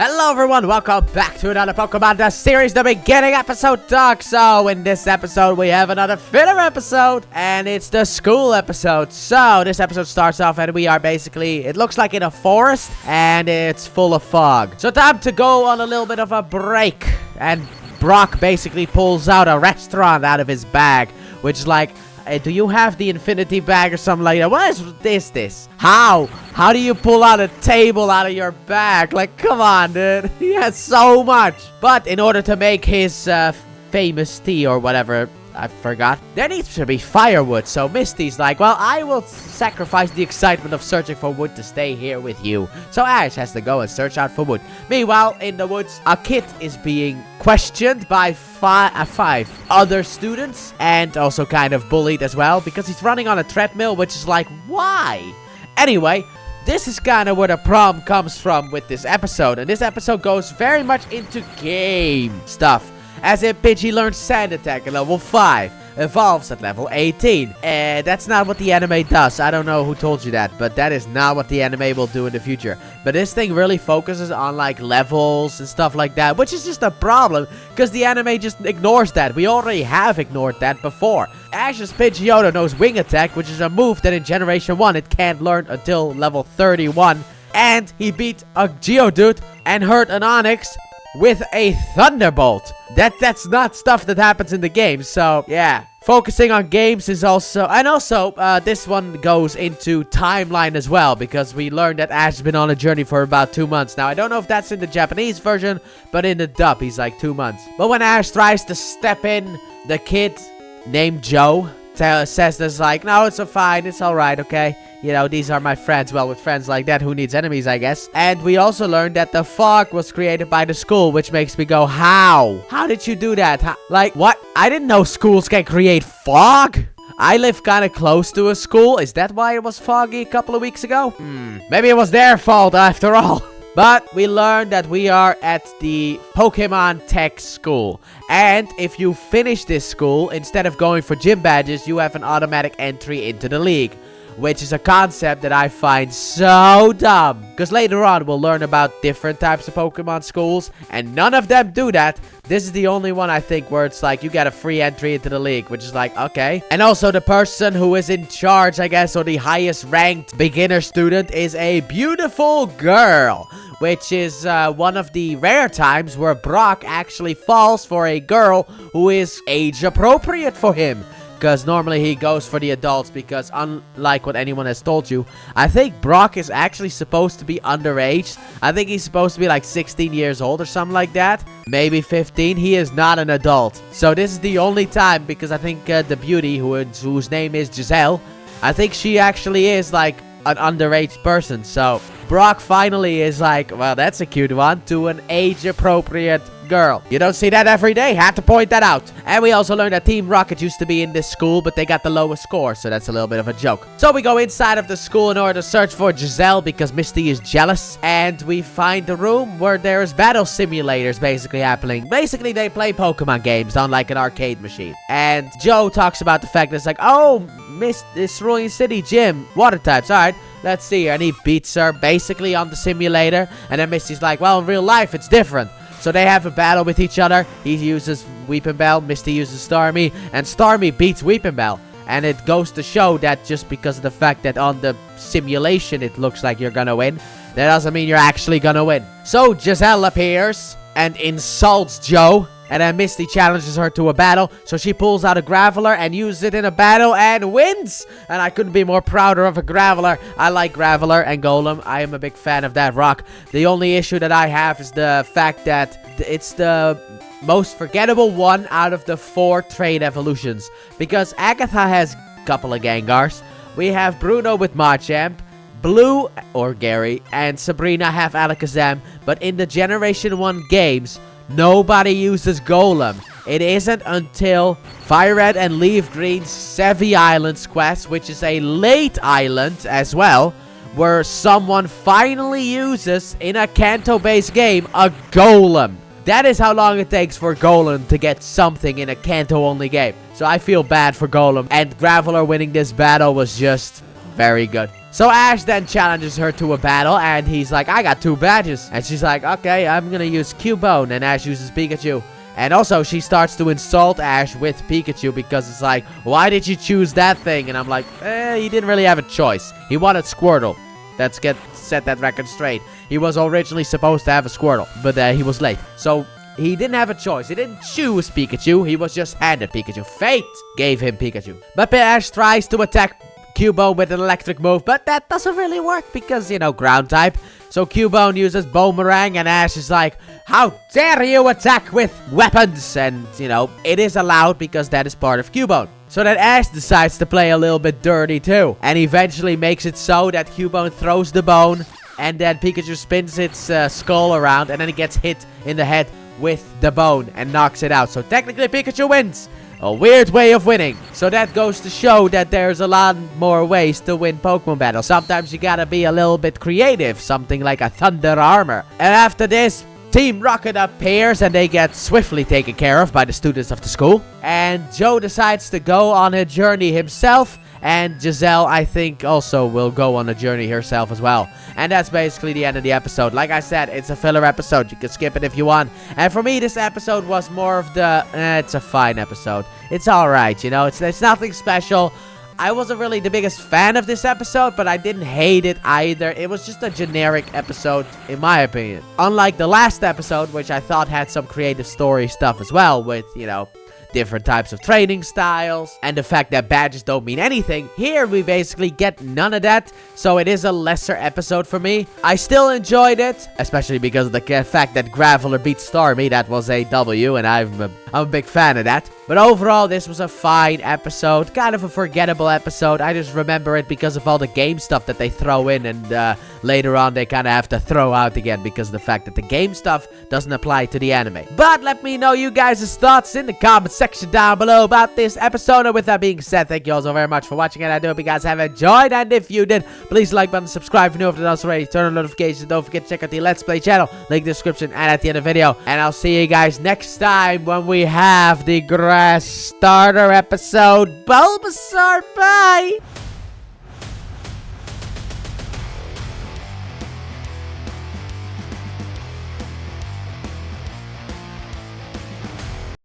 Hello everyone, welcome back to another Pokemon The Series, the beginning episode, dog. So, in this episode, we have another filler episode, and it's the school episode. So, this episode starts off, and we are basically, it looks like in a forest, and it's full of fog. So, time to go on a little bit of a break, and Brock basically pulls out a restaurant out of his bag, which is like, do you have the infinity bag or something like that? What is this? How do you pull out a table out of your bag? Like, come on, dude. He has so much. But in order to make his famous tea or whatever, I forgot, there needs to be firewood. So Misty's like, well, I will sacrifice the excitement of searching for wood to stay here with you. So Ash has to go and search out for wood. Meanwhile, in the woods, a kid is being questioned by five other students, and also kind of bullied as well, because he's running on a treadmill, which is like, why? Anyway, this is kind of where the problem comes from with this episode, and this episode goes very much into game stuff. As in, Pidgey learns Sand Attack at level 5, evolves at level 18. And that's not what the anime does. I don't know who told you that, but that is not what the anime will do in the future. But this thing really focuses on, like, levels and stuff like that, which is just a problem, because the anime just ignores that. We already have ignored that before. Ash's Pidgeotto knows Wing Attack, which is a move that in Generation 1 it can't learn until level 31. And he beat a Geodude and hurt an Onix with a Thunderbolt. That's not stuff that happens in the game. So yeah, focusing on games is also, and also this one goes into timeline as well, because we learned that Ash has been on a journey for about 2 months now. I don't know if that's in the Japanese version, but in the dub he's like 2 months. But when Ash tries to step in, the kid named Joe says this like, no, it's fine, it's alright, okay? You know, these are my friends. Well, with friends like that, who needs enemies, I guess? And we also learned that the fog was created by the school, which makes me go, how? How did you do that? Like, what? I didn't know schools can create fog. I live kind of close to a school. Is that why it was foggy a couple of weeks ago? Maybe it was their fault after all. But we learned that we are at the Pokemon Tech School. And if you finish this school, instead of going for gym badges, you have an automatic entry into the league. Which is a concept that I find so dumb. Because later on, we'll learn about different types of Pokemon schools. And none of them do that. This is the only one, I think, where it's like you get a free entry into the league. Which is like, okay. And also the person who is in charge, I guess, or the highest ranked beginner student is a beautiful girl. Which is one of the rare times where Brock actually falls for a girl who is age appropriate for him. Because normally he goes for the adults, because unlike what anyone has told you, I think Brock is actually supposed to be underage. I think he's supposed to be like 16 years old or something like that. Maybe 15. He is not an adult. So this is the only time, because I think the beauty, whose name is Giselle, I think she actually is like an underage person. So Brock finally is like, well, that's a cute one, to an age-appropriate girl. You don't see that every day. Had to point that out. And we also learned that Team Rocket used to be in this school, but they got the lowest score, so that's a little bit of a joke. So we go inside of the school in order to search for Giselle, because Misty is jealous. And we find a room where there's battle simulators basically happening. Basically, they play Pokemon games on like an arcade machine. And Joe talks about the fact that it's like, oh, this Cerulean City gym, water types, alright. Let's see. And he beats her basically on the simulator. And then Misty's like, well, in real life, it's different. So they have a battle with each other. He uses Weeping Bell. Misty uses Starmie. And Starmie beats Weeping Bell. And it goes to show that just because of the fact that on the simulation it looks like you're gonna win, that doesn't mean you're actually gonna win. So Giselle appears and insults Joe. And then Misty challenges her to a battle. So she pulls out a Graveler and uses it in a battle and wins. And I couldn't be more prouder of a Graveler. I like Graveler and Golem. I am a big fan of that rock. The only issue that I have is the fact that it's the most forgettable one out of the 4 trade evolutions. Because Agatha has a couple of Gengars. We have Bruno with Machamp. Blue, or Gary, and Sabrina have Alakazam. But in the Generation 1 games, nobody uses Golem. It isn't until Fire Red and Leaf Green's Sevi Islands quest, which is a late island as well, where someone finally uses, in a Kanto-based game, a Golem. That is how long it takes for Golem to get something in a Kanto-only game. So I feel bad for Golem. And Graveler winning this battle was just, Very good. So Ash then challenges her to a battle, and he's like, I got 2 badges. And she's like, okay, I'm gonna use Cubone, and Ash uses Pikachu. And also, she starts to insult Ash with Pikachu because it's like, why did you choose that thing? And I'm like, he didn't really have a choice. He wanted Squirtle. Let's set that record straight. He was originally supposed to have a Squirtle, but he was late. So he didn't have a choice. He didn't choose Pikachu. He was just handed Pikachu. Fate gave him Pikachu. But Ash tries to attack Cubone with an electric move, but that doesn't really work because, you know, ground type. So Cubone uses Boomerang, and Ash is like, how dare you attack with weapons? And, you know, it is allowed because that is part of Cubone. So then Ash decides to play a little bit dirty too, and eventually makes it so that Cubone throws the bone, and then Pikachu spins its skull around, and then it gets hit in the head with the bone and knocks it out. So technically Pikachu wins. A weird way of winning. So that goes to show that there's a lot more ways to win Pokemon battles. Sometimes you gotta be a little bit creative. Something like a Thunder Armor. And after this, Team Rocket appears and they get swiftly taken care of by the students of the school. And Joe decides to go on a journey himself. And Giselle, I think, also will go on a journey herself as well. And that's basically the end of the episode. Like I said, it's a filler episode. You can skip it if you want. And for me, this episode was more of the, it's a fine episode. It's alright, you know. It's nothing special. I wasn't really the biggest fan of this episode, but I didn't hate it either. It was just a generic episode, in my opinion. Unlike the last episode, which I thought had some creative story stuff as well, with, you know, different types of training styles, and the fact that badges don't mean anything. Here we basically get none of that, so it is a lesser episode for me. I still enjoyed it, especially because of the fact that Graveler beat Starmie. That was a W, and I'm a big fan of that. But overall, this was a fine episode, kind of a forgettable episode. I just remember it because of all the game stuff that they throw in, and later on they kind of have to throw out again because of the fact that the game stuff doesn't apply to the anime. But let me know you guys' thoughts in the comments section down below about this episode. And with that being said, thank you all so very much for watching, and I do hope you guys have enjoyed. And if you did, please like button, subscribe if you're new, if you're not already, turn on notifications. Don't forget to check out the Let's Play channel, link in the description and at the end of the video. And I'll see you guys next time when we have the grass starter episode. Bulbasaur, bye!